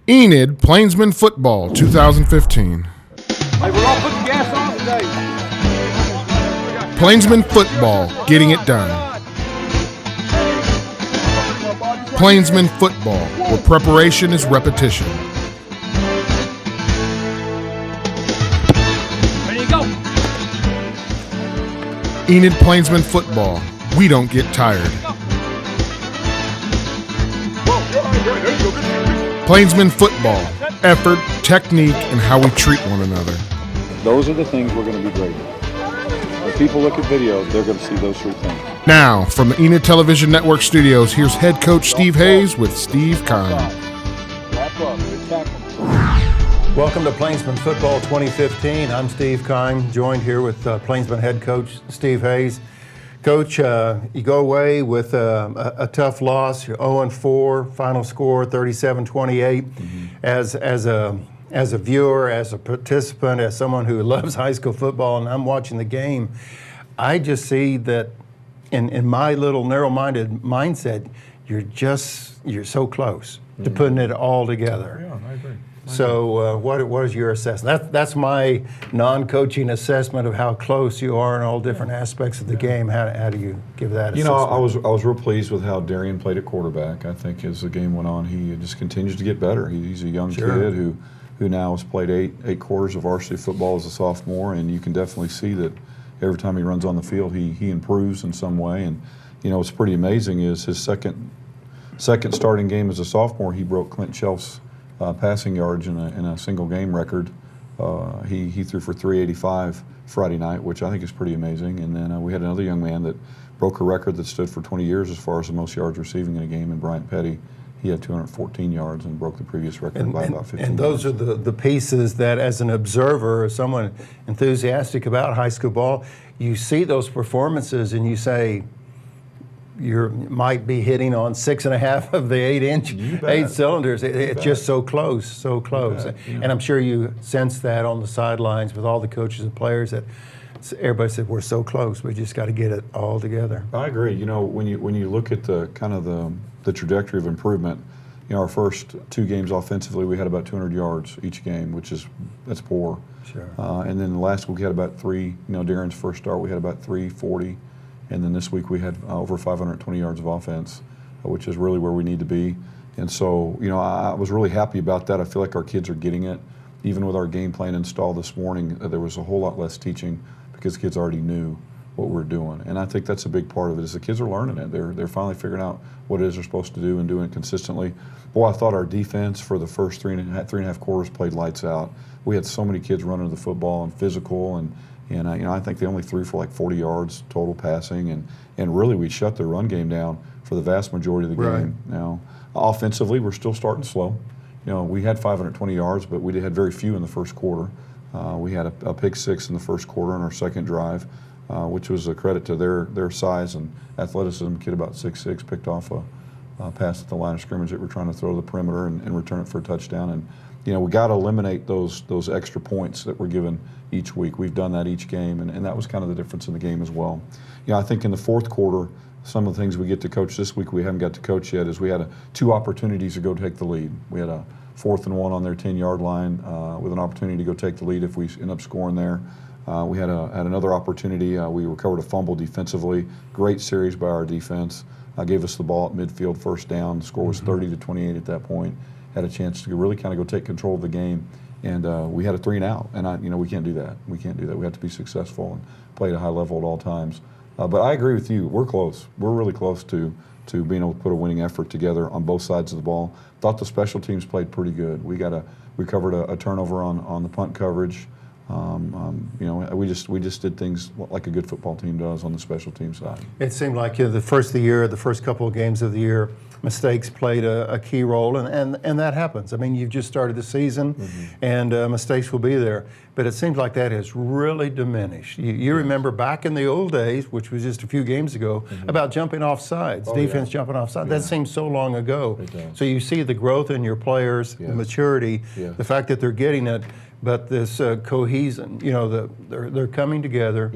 Enid Plainsmen Football 2015. Hey, we're all putting gas on today. Plainsmen Football, getting it done. Plainsmen Football, where preparation is repetition. Ready to go. Enid Plainsmen Football, we don't get tired. Plainsmen Football, effort, technique, and how we treat one another. Those are the things we're going to be great at. When people look at videos, they're going to see those three things. Now, from the Enid Television Network studios, here's head coach Steve Hayes with Steve Kahn. Wrap up, good tackle. Welcome to Plainsmen Football 2015. I'm Steve Kahn, joined here with Plainsmen head coach Steve Hayes. Coach, you go away with a tough loss. You're 0-4, final score 37-28. As a viewer, as a participant, as someone who loves high school football, and I'm watching the game, I just see that in my little narrow-minded mindset, you're so close to putting it all together. Yeah, I agree. So what is your assessment? That's my non-coaching assessment of how close you are in all different aspects of the game. How do you give that assessment? I was real pleased with how Darian played at quarterback. I think as the game went on, he just continues to get better. He's a young kid who now has played eight quarters of varsity football as a sophomore, and you can definitely see that every time he runs on the field, he improves in some way. And what's pretty amazing is his second starting game as a sophomore, he broke Clint Shelf's passing yards in a single game record. He threw for 385 Friday night, which I think is pretty amazing. And then we had another young man that broke a record that stood for 20 years as far as the most yards receiving in a game, in Bryant Petty. He had 214 yards and broke the previous record by about 15 And those yards. are the pieces that, as an observer, as someone enthusiastic about high school ball, you see those performances and you say, you might be hitting on 6.5 of the 8 cylinders. It's just so close, so close. And I'm sure you sense that on the sidelines with all the coaches and players that everybody said, we're so close, we just got to get it all together. I agree. When you look at the kind of the trajectory of improvement, our first two games offensively, we had about 200 yards each game, that's poor. Sure. And then last week we had about three. Darren's first start, we had about 340. And then this week we had over 520 yards of offense, which is really where we need to be. And so, I was really happy about that. I feel like our kids are getting it. Even with our game plan installed this morning, there was a whole lot less teaching because kids already knew what we're doing. And I think that's a big part of it is the kids are learning it. They're finally figuring out what it is they're supposed to do and doing it consistently. Boy, I thought our defense for the first three and a half quarters played lights out. We had so many kids running the football and physical, and I think they only threw for like 40 yards total passing, and really we shut their run game down for the vast majority of the game. Now, offensively, we're still starting slow. We had 520 yards, but we had very few in the first quarter. We had a pick six in the first quarter on our second drive, which was a credit to their size and athleticism. Kid about 6'6", picked off a pass at the line of scrimmage that we're trying to throw to the perimeter and return it for a touchdown. And we got to eliminate those extra points that we're given each week. We've done that each game, and that was kind of the difference in the game as well. I think in the fourth quarter, some of the things we get to coach this week we haven't got to coach yet is we had two opportunities to go take the lead. We had a 4th and 1 on their 10-yard line with an opportunity to go take the lead if we end up scoring there. We had another opportunity. We recovered a fumble defensively. Great series by our defense. Gave us the ball at midfield, first down. The score was 30-28 at that point. Had a chance to really kind of go take control of the game, and we had a 3 and out. And we can't do that. We can't do that. We have to be successful and play at a high level at all times. But I agree with you. We're close. We're really close to being able to put a winning effort together on both sides of the ball. Thought the special teams played pretty good. We covered a turnover on the punt coverage. We just did things like a good football team does on the special team side. It seemed like the first of the year, the first couple of games of the year, mistakes played a key role, and that happens. I mean, you've just started the season, and mistakes will be there. But it seems like that has really diminished. You remember back in the old days, which was just a few games ago, about jumping off sides, defense jumping off sides. That seems so long ago. So you see the growth in your players, the maturity, the fact that they're getting it, but this cohesion, they're coming together.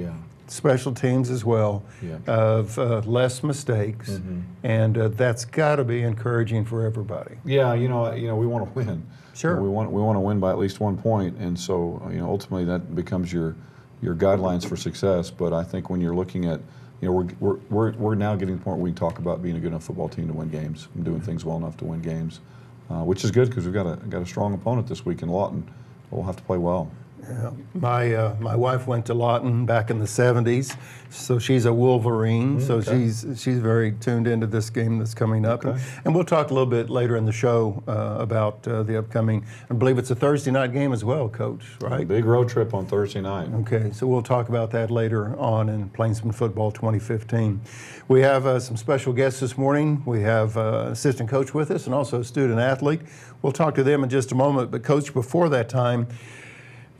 special teams as well, Yeah. of less mistakes, and that's got to be encouraging for everybody. Yeah, we want to win. Sure. We want to win by at least 1 point, and so ultimately that becomes your guidelines for success. But I think when you're looking at, we're now getting to the point where we can talk about being a good enough football team to win games and doing things well enough to win games, which is good because we've got a strong opponent this week in Lawton. We'll have to play well. Yeah. My wife went to Lawton back in the 70s, so she's a Wolverine, so okay. she's very tuned into this game that's coming up. Okay. And we'll talk a little bit later in the show about the upcoming, I believe it's a Thursday night game as well, Coach, right? A big road trip on Thursday night. Okay, so we'll talk about that later on in Plainsmen Football 2015. We have some special guests this morning. We have an assistant coach with us and also a student athlete. We'll talk to them in just a moment, but Coach, before that time,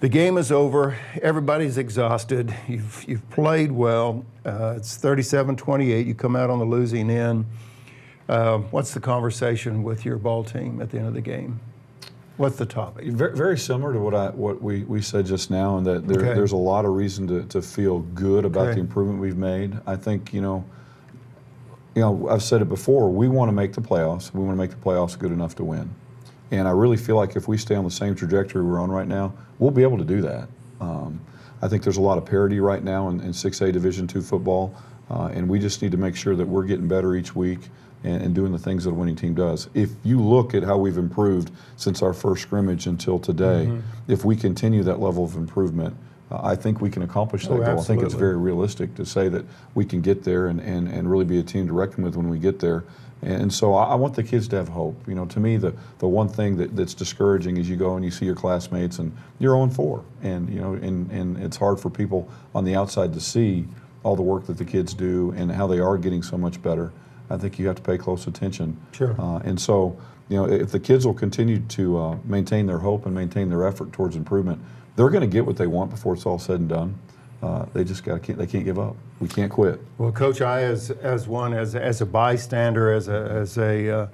the game is over. Everybody's exhausted. You've played well. It's 37-28. You come out on the losing end. What's the conversation with your ball team at the end of the game? What's the topic? Very, very similar to what we said just now, and that there's a lot of reason to feel good about the improvement we've made. I think I've said it before. We want to make the playoffs. We want to make the playoffs good enough to win. And I really feel like if we stay on the same trajectory we're on right now, we'll be able to do that. I think there's a lot of parity right now in 6A Division II football, and we just need to make sure that we're getting better each week and doing the things that a winning team does. If you look at how we've improved since our first scrimmage until today, if we continue that level of improvement, I think we can accomplish that goal. Absolutely. I think it's very realistic to say that we can get there and really be a team to reckon with when we get there. And so I want the kids to have hope. To me, the one thing that's discouraging is you go and you see your classmates and you're 0-4, and it's hard for people on the outside to see all the work that the kids do and how they are getting so much better. I think you have to pay close attention. Sure. And so, if the kids will continue to maintain their hope and maintain their effort towards improvement, they're going to get what they want before it's all said and done. They just they can't give up. We can't quit. Well, Coach, I as a bystander, as a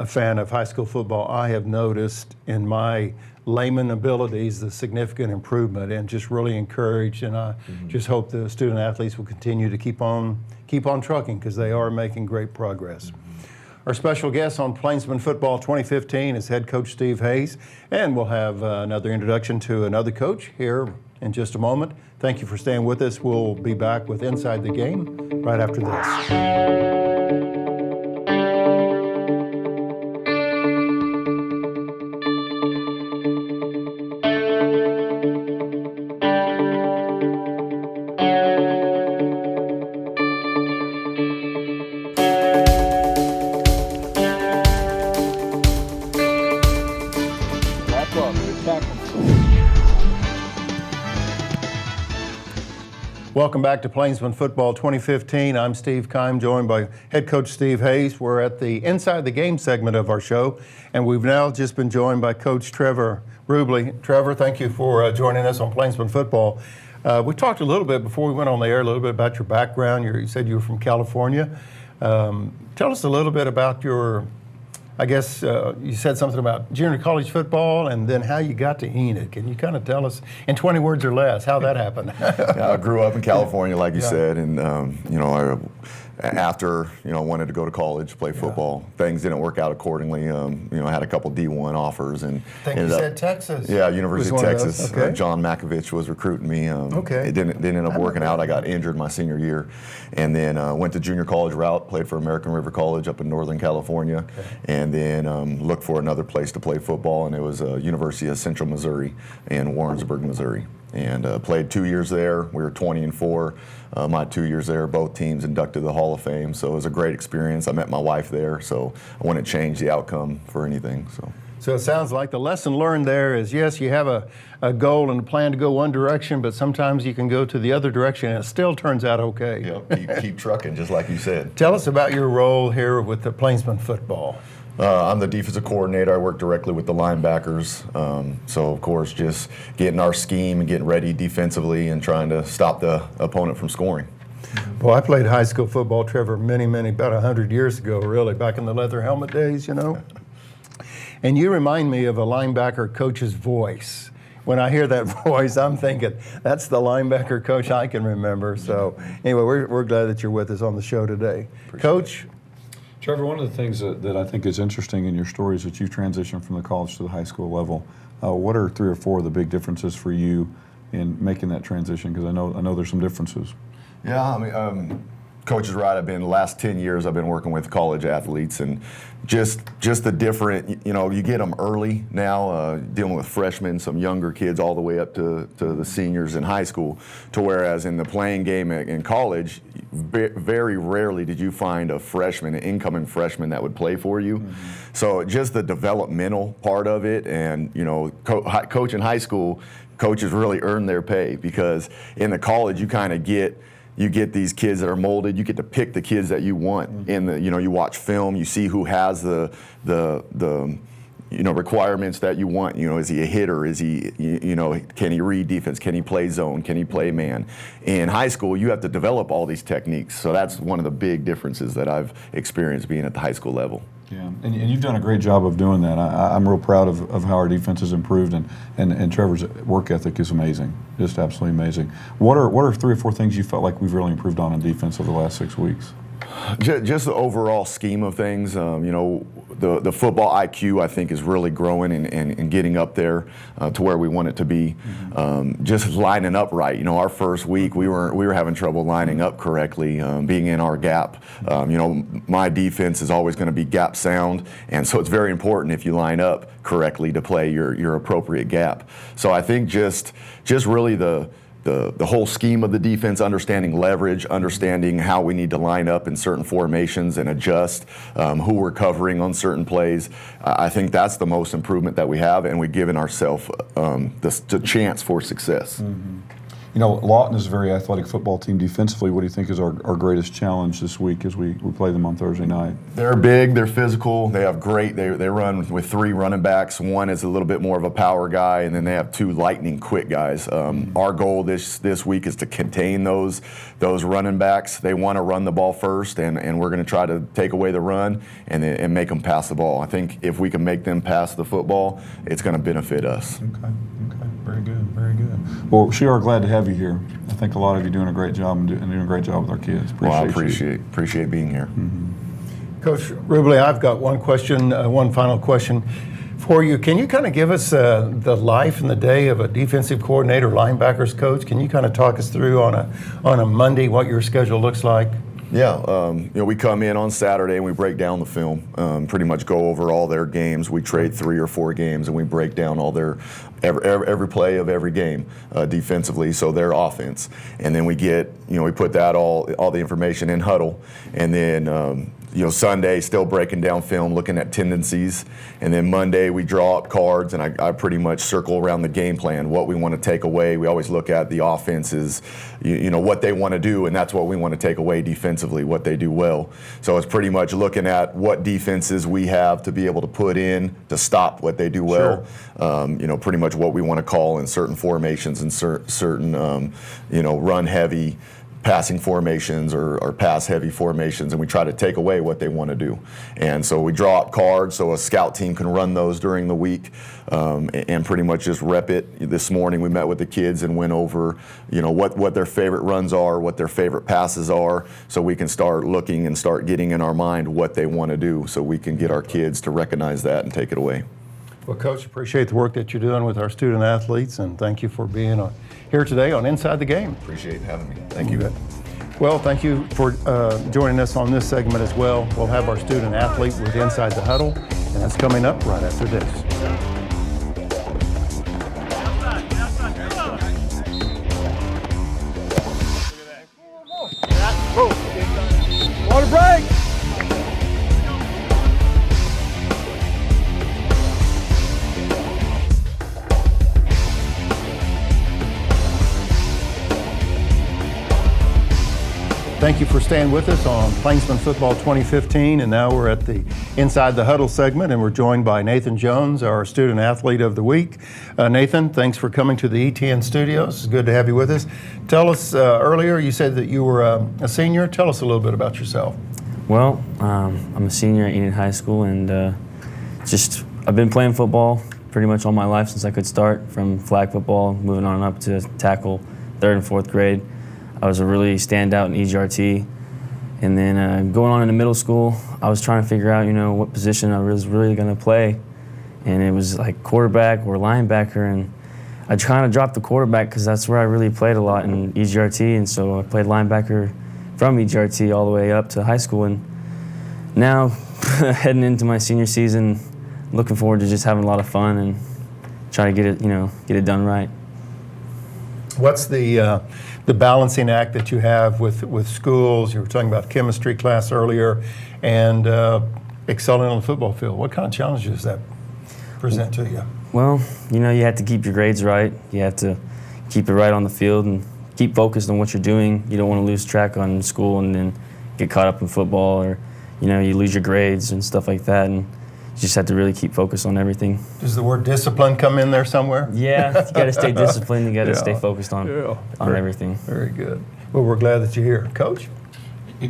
fan of high school football, I have noticed in my layman abilities the significant improvement, and just really encouraged. And I just hope the student athletes will continue to keep on trucking, because they are making great progress. Our special guest on Plainsmen Football 2015 is head coach Steve Hayes, and we'll have another introduction to another coach here in just a moment. Thank you for staying with us. We'll be back with Inside the Game right after this. Welcome back to Plainsmen Football 2015. I'm Steve Keim, joined by head coach Steve Hayes. We're at the Inside the Game segment of our show, and we've now just been joined by Coach Trevor Rubley. Trevor, thank you for joining us on Plainsmen Football. We talked a little bit before we went on the air, a little bit about your background. You said you were from California. Tell us a little bit about your, I guess you said something about junior college football and then how you got to Enid. Can you kind of tell us in 20 words or less how that happened? I grew up in California, like you said, and after wanted to go to college, play football. Things didn't work out accordingly. I had a couple D1 offers, and I think you said Texas. Yeah, University of Texas. Okay. John Makovich was recruiting me. Okay. It didn't end up working out. I got injured my senior year, and then went to junior college route. Played for American River College up in Northern California, and then looked for another place to play football, and it was University of Central Missouri in Warrensburg, Missouri. And played 2 years there. We were 20-4. My 2 years there, both teams inducted to the Hall of Fame. So it was a great experience. I met my wife there, so I wouldn't change the outcome for anything. So it sounds like the lesson learned there is, yes, you have a goal and a plan to go one direction, but sometimes you can go to the other direction and it still turns out okay. Yeah, keep trucking, just like you said. Tell us about your role here with the Plainsmen Football. I'm the defensive coordinator. I work directly with the linebackers. So, of course, just getting our scheme and getting ready defensively and trying to stop the opponent from scoring. Well, I played high school football, Trevor, about 100 years ago, really, back in the leather helmet days, And you remind me of a linebacker coach's voice when I hear that voice, I'm thinking, that's the linebacker coach I can remember. So anyway, we're glad that you're with us on the show today. Coach? Trevor, one of the things that I think is interesting in your story is that you've transitioned from the college to the high school level. What are 3 or 4 of the big differences for you in making that transition? Because I know there's some differences. Yeah, I mean, Coach is right. The last 10 years I've been working with college athletes, and just the different, you get them early now, dealing with freshmen, some younger kids, all the way up to the seniors in high school, to whereas in the playing game in college, very rarely did you find a freshman, an incoming freshman that would play for you. Mm-hmm. So just the developmental part of it, and, coach in high school, coaches really earn their pay, because in the college you kind of get these kids that are molded. You get to pick the kids that you want. In the, you watch film, you see who has the requirements that you want. Is he a hitter? Is he, can he read defense? Can he play zone? Can he play man? In high school, you have to develop all these techniques. So that's one of the big differences that I've experienced being at the high school level. Yeah, and you've done a great job of doing that. I'm real proud of how our defense has improved, and Trevor's work ethic is amazing, just absolutely amazing. What are 3 or 4 things you felt like we've really improved on in defense over the last 6 weeks? Just the overall scheme of things. The football IQ, I think, is really growing and getting up there to where we want it to be. Mm-hmm. Just lining up right. Our first week we were having trouble lining up correctly, being in our gap. My defense is always going to be gap sound, and so it's very important if you line up correctly to play your appropriate gap. So I think just really the whole scheme of the defense, understanding leverage, understanding how we need to line up in certain formations and adjust, who we're covering on certain plays. I think that's the most improvement that we have, and we've given ourselves the chance for success. Mm-hmm. Lawton is a very athletic football team defensively. What do you think is our greatest challenge this week as we play them on Thursday night? They're big, they're physical, they run with 3 running backs. One is a little bit more of a power guy, and then they have 2 lightning quick guys. Our goal this week is to contain those running backs. They want to run the ball first, and we're going to try to take away the run and make them pass the ball. I think if we can make them pass the football, it's going to benefit us. Okay. Very good, very good. Well, we are glad to have you here. I think a lot of you doing a great job and doing a great job with our kids. I appreciate being here. Mm-hmm. Coach Rubley, I've got one question, one final question for you. Can you kind of give us the life and the day of a defensive coordinator, linebackers coach? Can you kind of talk us through on a Monday what your schedule looks like? Yeah, we come in on Saturday and we break down the film, pretty much go over all their games. We trade 3 or 4 games and we break down all their every play of every game defensively, so their offense. And then we put that all the information in huddle, and then Sunday still breaking down film, looking at tendencies, and then Monday we draw up cards, and I pretty much circle around the game plan, what we want to take away. We always look at the offenses, what they want to do, and that's what we want to take away defensively, what they do well. So it's pretty much looking at what defenses we have to be able to put in to stop what they do well. Sure. Pretty much what we want to call in certain formations and certain run heavy passing formations or pass-heavy formations, and we try to take away what they want to do. And so we draw up cards so a scout team can run those during the week, and pretty much just rep it. This morning we met with the kids and went over, what their favorite runs are, what their favorite passes are, so we can start looking and start getting in our mind what they want to do, so we can get our kids to recognize that and take it away. Well, Coach, appreciate the work that you're doing with our student athletes, and thank you for being here today on Inside the Game. Appreciate having me. Thank you. Well, thank you for joining us on this segment as well. We'll have our student athlete with Inside the Huddle, and that's coming up right after this. Water break! Thank you for staying with us on Plainsmen Football 2015, and now we're at the Inside the Huddle segment, and we're joined by Nathan Jones, our Student Athlete of the Week. Nathan, thanks for coming to the ETN studios. It's good to have you with us. Tell us, earlier you said that you were a senior. Tell us a little bit about yourself. Well, I'm a senior at Enid High School, and I've been playing football pretty much all my life since I could start, from flag football, moving on up to tackle, 3rd and 4th grade. I was a really standout in EGRT. And then going on into middle school, I was trying to figure out, what position I was really going to play. And it was like quarterback or linebacker. And I kind of dropped the quarterback because that's where I really played a lot in EGRT. And so I played linebacker from EGRT all the way up to high school. And now, heading into my senior season, looking forward to just having a lot of fun and trying to get it done right. What's the balancing act that you have with schools? You were talking about chemistry class earlier, and excelling on the football field. What kind of challenges does that present to you? Well, you have to keep your grades right. You have to keep it right on the field and keep focused on what you're doing. You don't want to lose track on school and then get caught up in football, or you lose your grades and stuff like that. And you just have to really keep focused on everything. Does the word discipline come in there somewhere? Yeah, you got to stay disciplined. You got to stay focused on everything. Very good. Well, we're glad that you're here, Coach.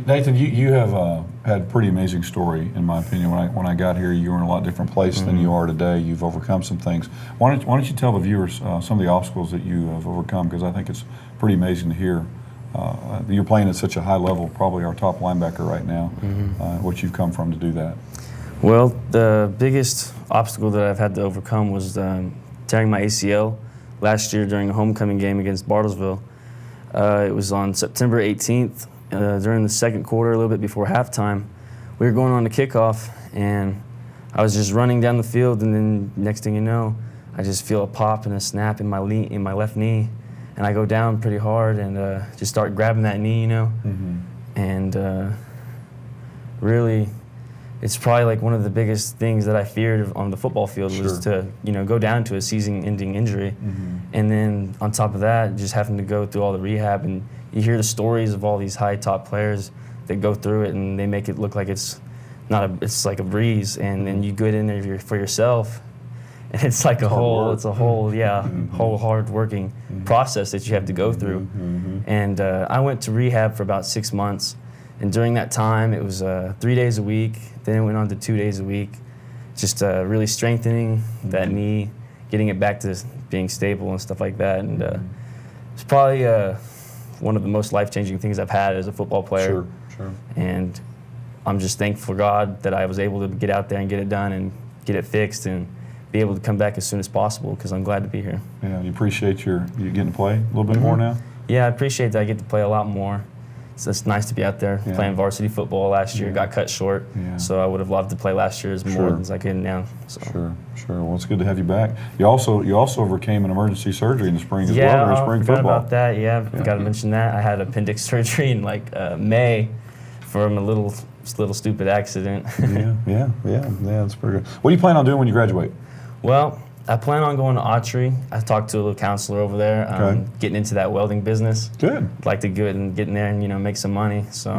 Nathan, you have had a pretty amazing story, in my opinion. When I got here, you were in a lot different place than you are today. You've overcome some things. Why don't you tell the viewers some of the obstacles that you have overcome? Because I think it's pretty amazing to hear. You're playing at such a high level, probably our top linebacker right now. What you've come from to do that. Well, the biggest obstacle that I've had to overcome was tearing my ACL last year during a homecoming game against Bartlesville. It was on September 18th during the second quarter, a little bit before halftime. We were going on to kickoff, and I was just running down the field, and then next thing you know, I just feel a pop and a snap in my left knee, and I go down pretty hard and just start grabbing that knee, and really, it's probably like one of the biggest things that I feared on the football field was to, go down to a season-ending injury. And then on top of that, just having to go through all the rehab, and you hear the stories of all these high top players that go through it, and they make it look like it's it's like a breeze. And then you get in there for yourself, and it's like whole hard working process that you have to go through. And I went to rehab for about 6 months. And during that time, it was 3 days a week. Then it went on to 2 days a week, just really strengthening that knee, getting it back to being stable and stuff like that. And it's probably one of the most life-changing things I've had as a football player. Sure. And I'm just thankful for God that I was able to get out there and get it done and get it fixed and be able to come back as soon as possible, because I'm glad to be here. Yeah, you appreciate you getting to play a little bit more now? Yeah, I appreciate that I get to play a lot more. So it's nice to be out there playing varsity football last year. Got cut short, so I would have loved to play last year as more as I can now. So. Sure. Well, it's good to have you back. You also overcame an emergency surgery in the spring as well, during spring football. About that. Yeah, got to mention that. I had appendix surgery in May from a little stupid accident. Yeah, that's pretty good. What do you plan on doing when you graduate? Well, I plan on going to Autry. I talked to a little counselor over there, getting into that welding business. Good. I'd like to get in there and make some money. So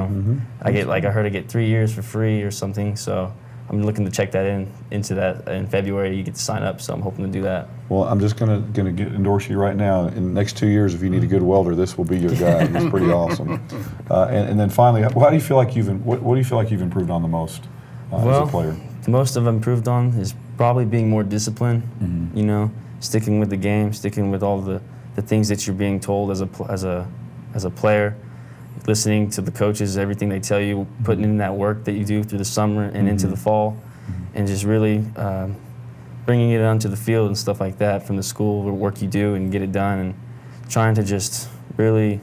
I heard I get 3 years for free or something. So I'm looking to check that into that in February. You get to sign up, so I'm hoping to do that. Well, I'm just gonna endorse you right now. In the next 2 years, if you need a good welder, this will be your guy. He's pretty awesome. And then finally, what do you feel like you've improved on the most as a player? The most I've improved on is probably being more disciplined, sticking with the game, sticking with all the things that you're being told as a player, listening to the coaches, everything they tell you, putting in that work that you do through the summer and into the fall, and just really bringing it onto the field and stuff like that from the school work you do and get it done, and trying to just really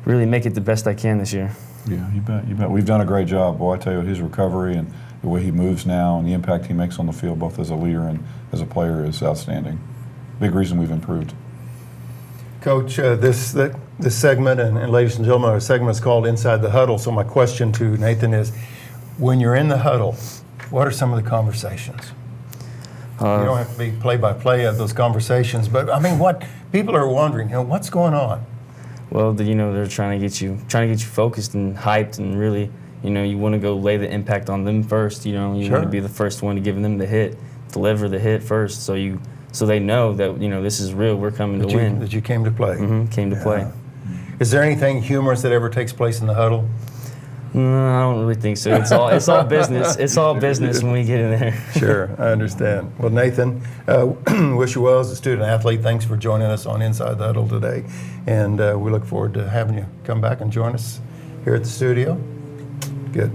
make it the best I can this year. Yeah, you bet. We've done a great job. Boy, I tell you what, his recovery and the way he moves now and the impact he makes on the field, both as a leader and as a player, is outstanding. Big reason we've improved. Coach, this segment, and ladies and gentlemen, our segment is called Inside the Huddle. So my question to Nathan is, when you're in the huddle, what are some of the conversations? You don't have to be play-by-play of those conversations, but I mean, what people are wondering, what's going on? Well, they're trying to get you focused and hyped, and really, you want to go lay the impact on them first. You want to be the first one to give them the hit, deliver the hit first, so they know that this is real. We're coming to win. That you came to play. Came to play. Is there anything humorous that ever takes place in the huddle? No, I don't really think so. It's all business. It's all business when we get in there. Sure, I understand. Well, Nathan, wish you well as a student athlete. Thanks for joining us on Inside the Huddle today. And we look forward to having you come back and join us here at the studio. Good.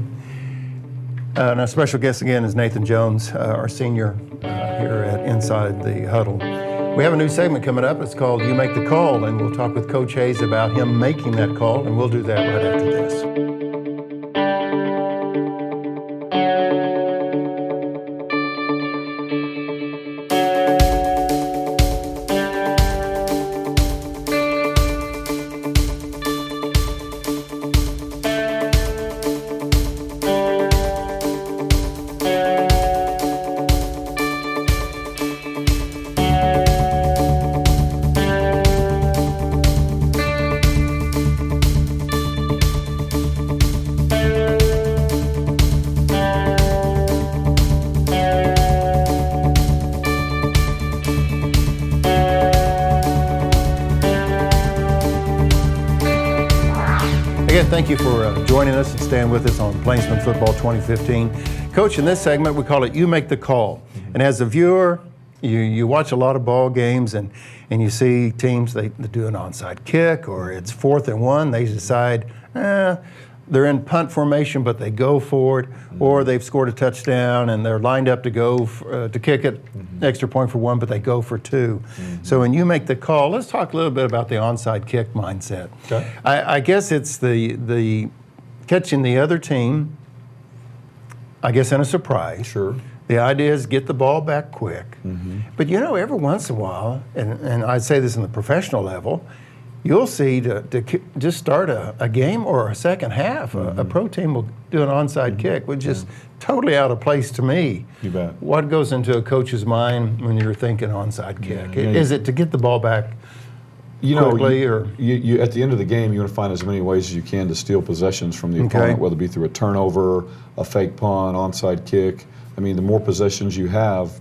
And our special guest again is Nathan Jones, our senior here at Inside the Huddle. We have a new segment coming up. It's called You Make the Call, and we'll talk with Coach Hayes about him making that call, and we'll do that right after this. Again, thank you for joining us and staying with us on Plainsmen Football 2015. Coach, in this segment, we call it You Make the Call. And as a viewer, you watch a lot of ball games and you see teams, they do an onside kick or it's 4th and 1. They decide, they're in punt formation, but they go for it, or they've scored a touchdown and they're lined up to go to kick it, extra point for 1, but they go for 2. So when you make the call, let's talk a little bit about the onside kick mindset. Okay. I guess it's the catching the other team, I guess, in a surprise. Sure. The idea is get the ball back quick. But you know, every once in a while, and I say this in the professional level, you'll see to just start a game or a second half, a pro team will do an onside kick, which is totally out of place to me. You bet. What goes into a coach's mind when you're thinking onside kick? Is it to get the ball back quickly? You at the end of the game, you want to find as many ways as you can to steal possessions from the opponent, whether it be through a turnover, a fake punt, onside kick. I mean, the more possessions you have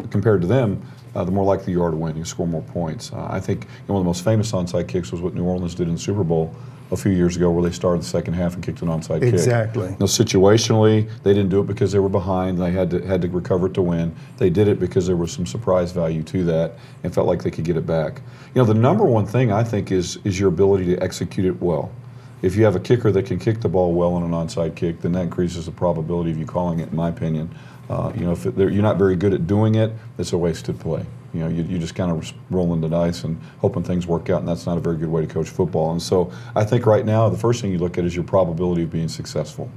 compared to them, the more likely you are to win. You score more points. I think one of the most famous onside kicks was what New Orleans did in the Super Bowl a few years ago, where they started the second half and kicked an onside kick. Exactly. Now, situationally, they didn't do it because they were behind. They had to recover it to win. They did it because there was some surprise value to that and felt like they could get it back. You know, the number one thing I think is your ability to execute it well. If you have a kicker that can kick the ball well on an onside kick, then that increases the probability of you calling it, in my opinion. You know, if you're not very good at doing it, it's a wasted play. You know, you just kind of rolling the dice and hoping things work out, and that's not a very good way to coach football. And so I think right now the first thing you look at is your probability of being successful.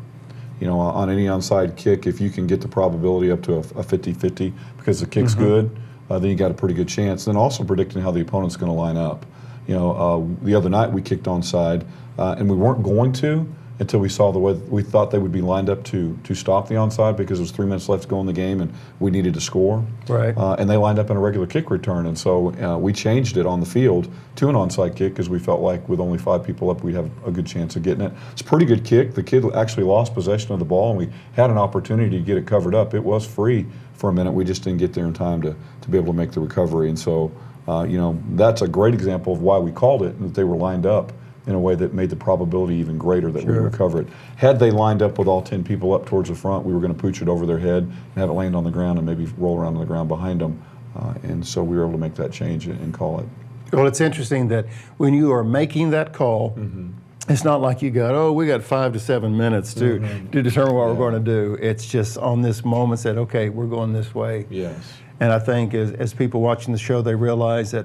You know, on any onside kick, if you can get the probability up to a 50-50 because the kick's good, then you got a pretty good chance. Then also predicting how the opponent's going to line up. You know, the other night we kicked onside, and we weren't going to until we saw the way we thought they would be lined up to stop the onside, because there was 3 minutes left to go in the game and we needed to score. Right. And they lined up in a regular kick return, and so we changed it on the field to an onside kick because we felt like with only 5 people up, we'd have a good chance of getting it. It's a pretty good kick. The kid actually lost possession of the ball, and we had an opportunity to get it covered up. It was free for a minute. We just didn't get there in time to be able to make the recovery. And so, you know, that's a great example of why we called it, that they were lined up in a way that made the probability even greater that we would recover it. Had they lined up with all 10 people up towards the front, we were going to pooch it over their head and have it land on the ground and maybe roll around on the ground behind them. And so we were able to make that change and call it. Well, it's interesting that when you are making that call, it's not like you got, we got 5 to 7 minutes to determine what we're going to do. It's just on this moment said, okay, we're going this way. Yes. And I think as people watching the show, they realize that,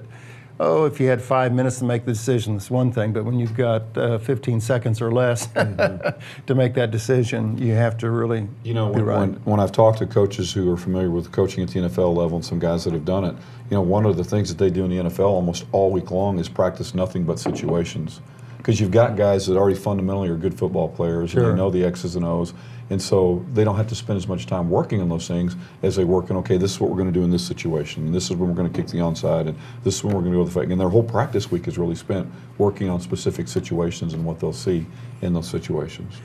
if you had 5 minutes to make the decision, it's one thing, but when you've got 15 seconds or less to make that decision, you have to really be right. When I've talked to coaches who are familiar with coaching at the NFL level and some guys that have done it, you know, one of the things that they do in the NFL almost all week long is practice nothing but situations. Because you've got guys that already fundamentally are good football players, and they know the X's and O's, and so they don't have to spend as much time working on those things as they work on, okay, this is what we're going to do in this situation, and this is when we're going to kick the onside, and this is when we're going to go with the fake. And their whole practice week is really spent working on specific situations and what they'll see in those situations.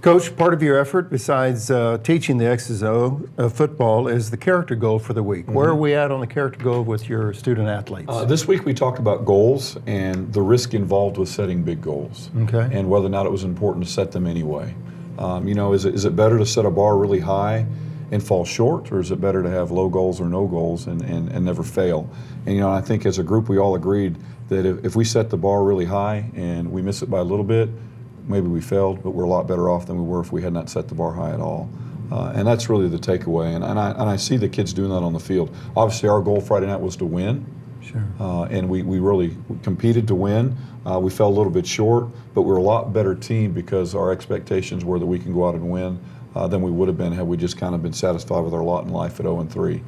Coach, part of your effort, besides teaching the X's O of football, is the character goal for the week. Where are we at on the character goal with your student athletes? This week we talked about goals and the risk involved with setting big goals, and whether or not it was important to set them anyway. Is it better to set a bar really high and fall short, or is it better to have low goals or no goals and never fail? And I think as a group we all agreed that if we set the bar really high and we miss it by a little bit, maybe we failed, but we're a lot better off than we were if we had not set the bar high at all. And that's really the takeaway. And I see the kids doing that on the field. Obviously, our goal Friday night was to win. Sure. And we really competed to win. We fell a little bit short, but we're a lot better team because our expectations were that we can go out and win than we would have been had we just kind of been satisfied with our lot in life at 0-3.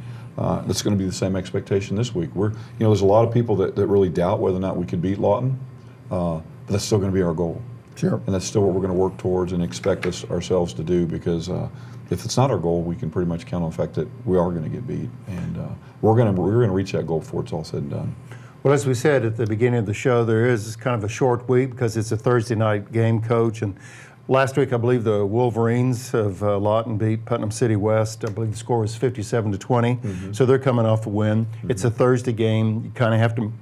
That's going to be the same expectation this week. There's a lot of people that really doubt whether or not we can beat Lawton, but that's still going to be our goal. Sure. And that's still what we're going to work towards and expect ourselves to do, because if it's not our goal, we can pretty much count on the fact that we are going to get beat, and we're going to reach that goal before it's all said and done. Well, as we said at the beginning of the show, there is kind of a short week because it's a Thursday night game, Coach. And last week, I believe the Wolverines of Lawton beat Putnam City West. I believe the score was 57-20. So they're coming off a win. It's a Thursday game. You kind of have to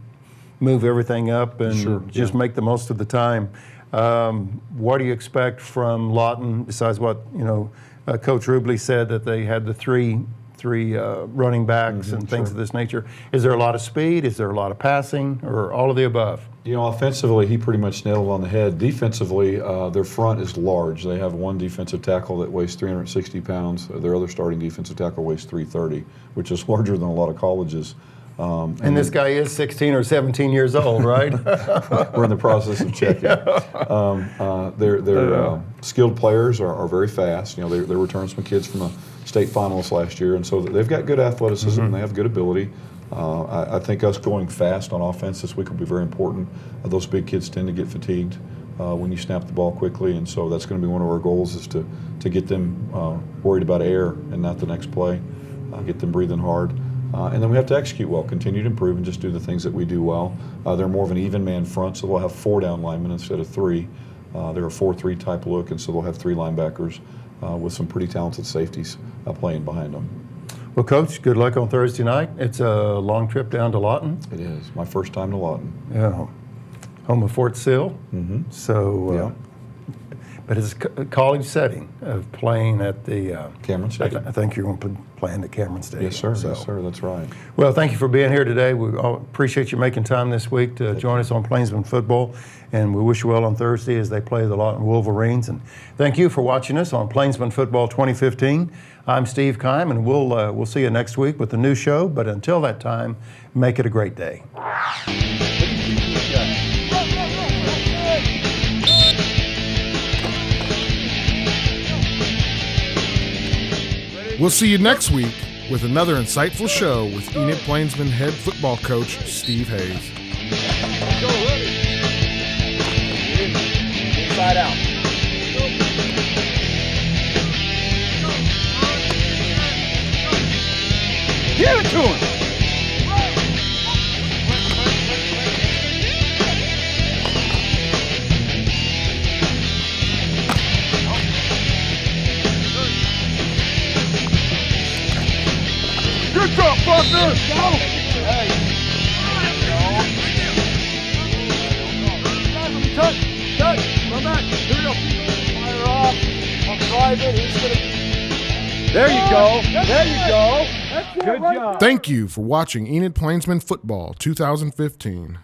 move everything up and just make the most of the time. What do you expect from Lawton besides what Coach Rubley said, that they had the three running backs and things of this nature? Is there a lot of speed? Is there a lot of passing, or all of the above? Offensively, he pretty much nailed it on the head. Defensively, their front is large. They have one defensive tackle that weighs 360 pounds. Their other starting defensive tackle weighs 330, which is larger than a lot of colleges. And this guy is 16 or 17 years old, right? We're in the process of checking. Their skilled players are very fast. They returned some kids from a state finalist last year, and so they've got good athleticism and they have good ability. I think us going fast on offense this week will be very important. Those big kids tend to get fatigued when you snap the ball quickly, and so that's going to be one of our goals, is to get them worried about air and not the next play, get them breathing hard. And then we have to execute well, continue to improve, and just do the things that we do well. They're more of an even man front, so we'll have 4 down linemen instead of 3. They're a 4-3 type look, and so they'll have 3 linebackers with some pretty talented safeties playing behind them. Well, Coach, good luck on Thursday night. It's a long trip down to Lawton. It is. My first time to Lawton. Yeah. Home of Fort Sill. So, but it's a college setting of playing at the Cameron Stadium. I think you're going to be playing at Cameron Stadium. Yes, sir. So. Yes, sir. That's right. Well, thank you for being here today. We all appreciate you making time this week to join us on Plainsmen Football, and we wish you well on Thursday as they play the Lawton Wolverines. And thank you for watching us on Plainsmen Football 2015. I'm Steve Keim, and we'll see you next week with a new show. But until that time, make it a great day. We'll see you next week with another insightful show with Enid Plainsmen head football coach Steve Hayes. Go, ready. Inside out. Give it to him. Good job, partner! Go! Hey. Touch! Come back! Here we go! Fire off! I'll drive it. He's gonna... There you go! There you go! Good job! Thank you for watching Enid Plainsmen Football 2015.